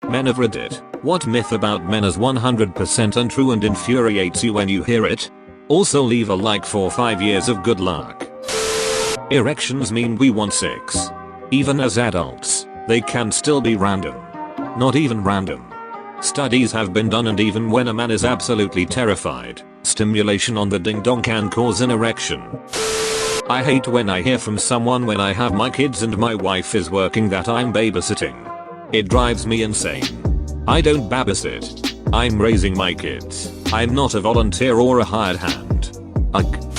Men of Reddit, what myth about men is 100% untrue and infuriates you when you hear it? Also leave a like for 5 years of good luck. Erections mean we want sex. Even as adults, they can still be random. Not even random. Studies have been done, and even when a man is absolutely terrified, stimulation on the ding dong can cause an erection. I hate when I hear from someone when I have my kids and my wife is working that I'm babysitting. It drives me insane. I don't babysit. I'm raising my kids. I'm not a volunteer or a hired hand. Ugh.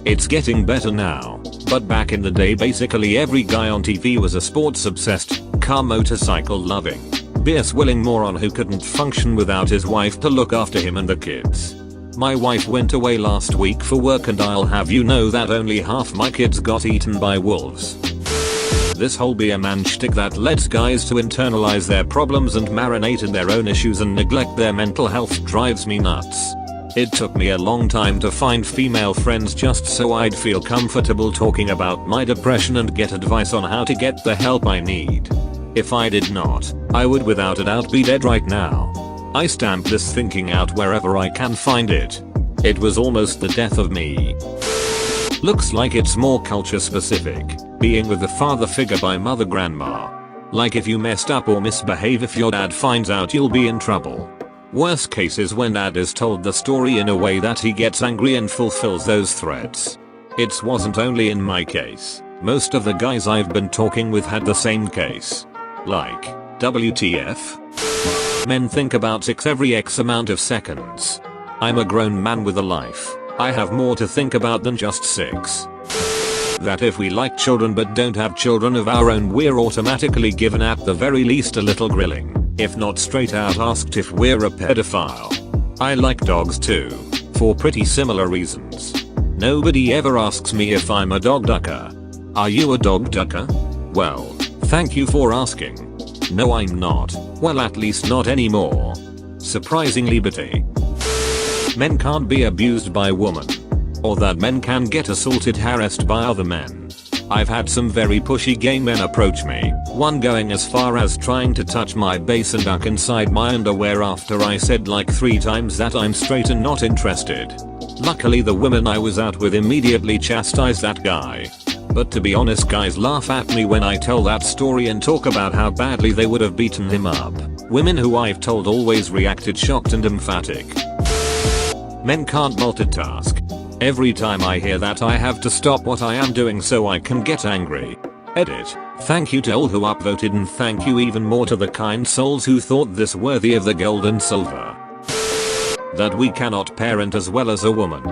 It's getting better now, but back in the day basically every guy on TV was a sports obsessed, car motorcycle loving, beer swilling moron who couldn't function without his wife to look after him and the kids. My wife went away last week for work and I'll have you know that only half my kids got eaten by wolves. This whole be a man shtick that lets guys to internalize their problems and marinate in their own issues and neglect their mental health drives me nuts. It took me a long time to find female friends just so I'd feel comfortable talking about my depression and get advice on how to get the help I need. If I did not, I would without a doubt be dead right now. I stamp this thinking out wherever I can find it. It was almost the death of me. Looks like it's more culture specific, being with the father figure by mother grandma. Like if you messed up or misbehave, if your dad finds out you'll be in trouble. Worst case is when dad is told the story in a way that he gets angry and fulfills those threats. It wasn't only in my case, most of the guys I've been talking with had the same case. Like, WTF? Men think about sex every X amount of seconds. I'm a grown man with a life. I have more to think about than just sex. That if we like children but don't have children of our own, we're automatically given at the very least a little grilling, if not straight out asked if we're a pedophile. I like dogs too, for pretty similar reasons. Nobody ever asks me if I'm a dog ducker. Are you a dog ducker? Well, thank you for asking. No, I'm not. Well, at least not anymore. Surprisingly bitty. Men can't be abused by women. Or that men can get assaulted, harassed by other men. I've had some very pushy gay men approach me, one going as far as trying to touch my base and duck inside my underwear after I said like 3 times that I'm straight and not interested. Luckily the women I was out with immediately chastised that guy. But to be honest, guys laugh at me when I tell that story and talk about how badly they would have beaten him up. Women who I've told always reacted shocked and emphatic. Men can't multitask. Every time I hear that I have to stop what I am doing so I can get angry. Edit. Thank you to all who upvoted, and thank you even more to the kind souls who thought this worthy of the gold and silver. That we cannot parent as well as a woman.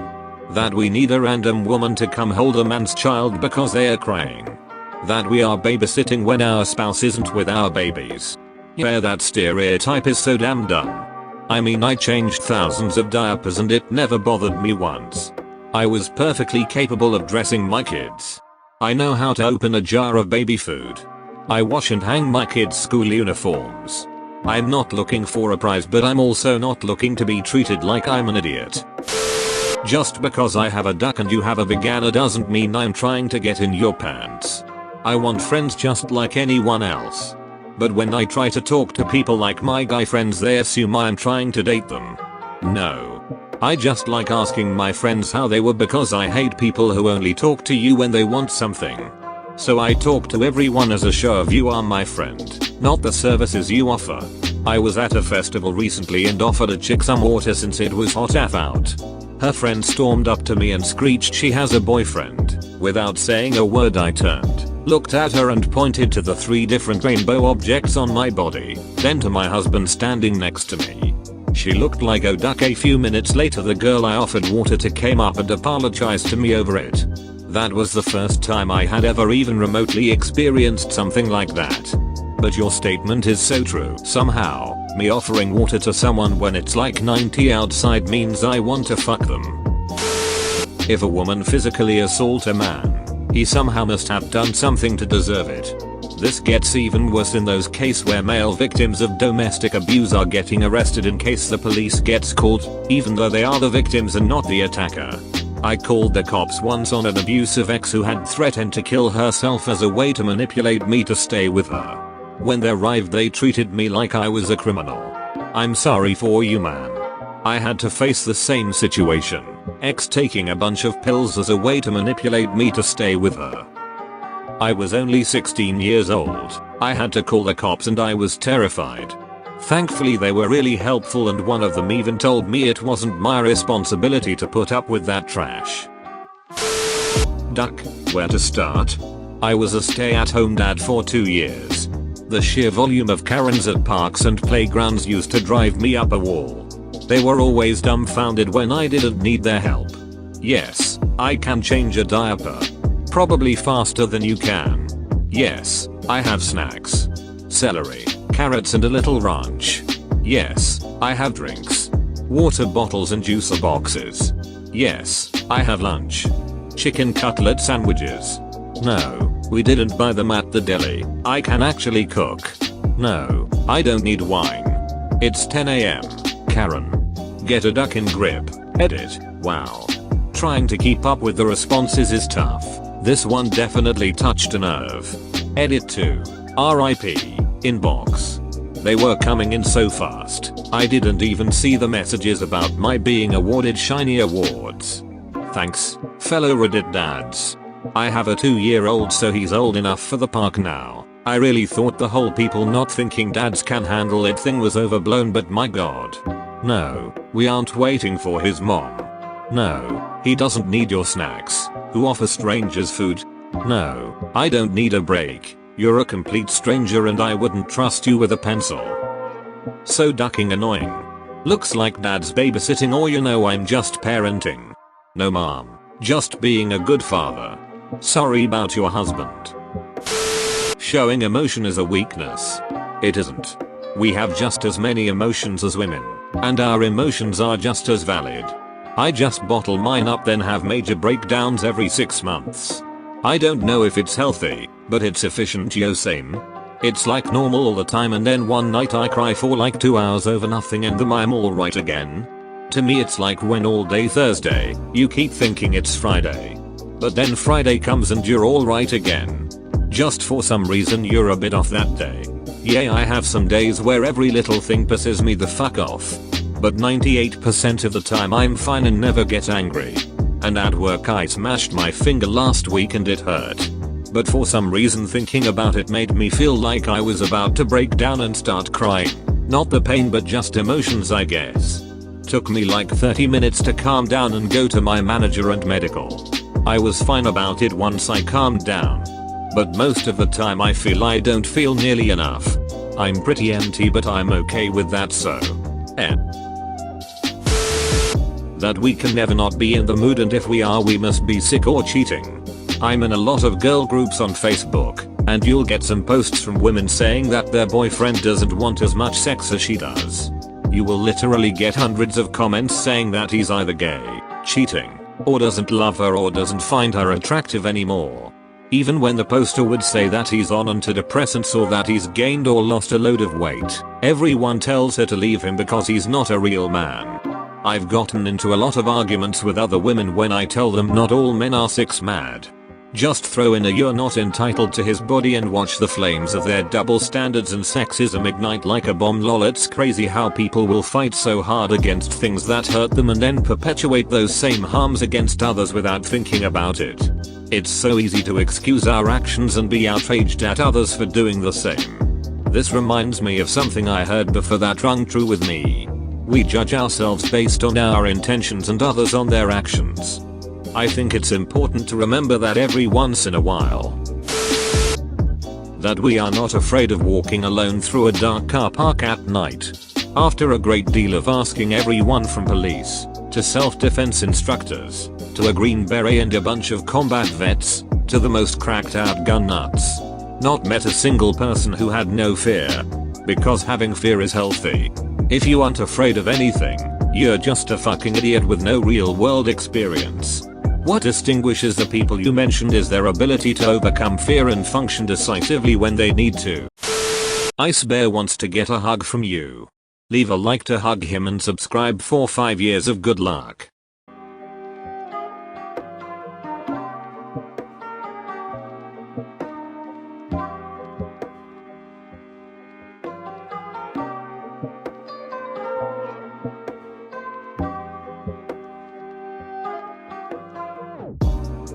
That we need a random woman to come hold a man's child because they are crying. That we are babysitting when our spouse isn't with our babies. Yeah, that stereotype is so damn dumb. I mean, I changed thousands of diapers and it never bothered me once. I was perfectly capable of dressing my kids. I know how to open a jar of baby food. I wash and hang my kids' school uniforms. I'm not looking for a prize, but I'm also not looking to be treated like I'm an idiot. Just because I have a duck and you have a vagina doesn't mean I'm trying to get in your pants. I want friends just like anyone else. But when I try to talk to people like my guy friends, they assume I'm trying to date them. No. I just like asking my friends how they were because I hate people who only talk to you when they want something. So I talk to everyone as a show of you are my friend, not the services you offer. I was at a festival recently and offered a chick some water since it was hot AF out. Her friend stormed up to me and screeched she has a boyfriend. Without saying a word I turned, looked at her and pointed to the 3 different rainbow objects on my body, then to my husband standing next to me. She looked like a duck. A few minutes later the girl I offered water to came up and apologized to me over it. That was the first time I had ever even remotely experienced something like that. But your statement is so true. Somehow, me offering water to someone when it's like 90 outside means I want to fuck them. If a woman physically assaults a man, he somehow must have done something to deserve it. This gets even worse in those cases where male victims of domestic abuse are getting arrested in case the police gets caught, even though they are the victims and not the attacker. I called the cops once on an abusive ex who had threatened to kill herself as a way to manipulate me to stay with her. When they arrived they treated me like I was a criminal. I'm sorry for you, man. I had to face the same situation. Ex taking a bunch of pills as a way to manipulate me to stay with her. I was only 16 years old. I had to call the cops and I was terrified. Thankfully they were really helpful and one of them even told me it wasn't my responsibility to put up with that trash. Duck. Where to start? I was a stay-at-home dad for 2 years. The sheer volume of Karens at parks and playgrounds used to drive me up a wall. They were always dumbfounded when I didn't need their help. Yes, I can change a diaper. Probably faster than you can. Yes, I have snacks. Celery, carrots and a little ranch. Yes, I have drinks. Water bottles and juicer boxes. Yes, I have lunch. Chicken cutlet sandwiches. No, we didn't buy them at the deli. I can actually cook. No, I don't need wine. It's 10 AM. Karen. Get a duck in grip. Edit. Wow. Trying to keep up with the responses is tough. This one definitely touched a nerve. Edit 2. RIP. Inbox. They were coming in so fast. I didn't even see the messages about my being awarded shiny awards. Thanks, fellow Reddit dads. I have a 2-year-old so he's old enough for the park now. I really thought the whole people not thinking dads can handle it thing was overblown, but my god. No, we aren't waiting for his mom. No, he doesn't need your snacks. Who offer strangers food? No, I don't need a break. You're a complete stranger and I wouldn't trust you with a pencil. So ducking annoying. Looks like dad's babysitting, or I'm just parenting. No mom, just being a good father. Sorry about your husband. Showing emotion is a weakness. It isn't. We have just as many emotions as women, and our emotions are just as valid. I just bottle mine up then have major breakdowns every 6 months. I don't know if it's healthy, but it's efficient. Same. It's like normal all the time and then one night I cry for like 2 hours over nothing and then I'm alright again. To me it's like when all day Thursday, you keep thinking it's Friday. But then Friday comes and you're alright again. Just for some reason you're a bit off that day. Yeah, I have some days where every little thing pisses me the fuck off. But 98% of the time I'm fine and never get angry. And at work I smashed my finger last week and it hurt. But for some reason thinking about it made me feel like I was about to break down and start crying. Not the pain but just emotions, I guess. Took me like 30 minutes to calm down and go to my manager and medical. I was fine about it once I calmed down. But most of the time I feel I don't feel nearly enough. I'm pretty empty but I'm okay with that, so. That we can never not be in the mood, and if we are we must be sick or cheating. I'm in a lot of girl groups on Facebook, and you'll get some posts from women saying that their boyfriend doesn't want as much sex as she does. You will literally get hundreds of comments saying that he's either gay, cheating, or doesn't love her or doesn't find her attractive anymore. Even when the poster would say that he's on antidepressants or that he's gained or lost a load of weight, everyone tells her to leave him because he's not a real man. I've gotten into a lot of arguments with other women when I tell them not all men are sex mad. Just throw in a "you're not entitled to his body" and watch the flames of their double standards and sexism ignite like a bomb. Lol, it's crazy how people will fight so hard against things that hurt them and then perpetuate those same harms against others without thinking about it. It's so easy to excuse our actions and be outraged at others for doing the same. This reminds me of something I heard before that rung true with me. We judge ourselves based on our intentions and others on their actions. I think it's important to remember that every once in a while. That we are not afraid of walking alone through a dark car park at night. After a great deal of asking everyone from police, to self-defense instructors, to a green beret and a bunch of combat vets, to the most cracked out gun nuts. Not met a single person who had no fear. Because having fear is healthy. If you aren't afraid of anything, you're just a fucking idiot with no real world experience. What distinguishes the people you mentioned is their ability to overcome fear and function decisively when they need to. Ice Bear wants to get a hug from you. Leave a like to hug him and subscribe for 5 years of good luck.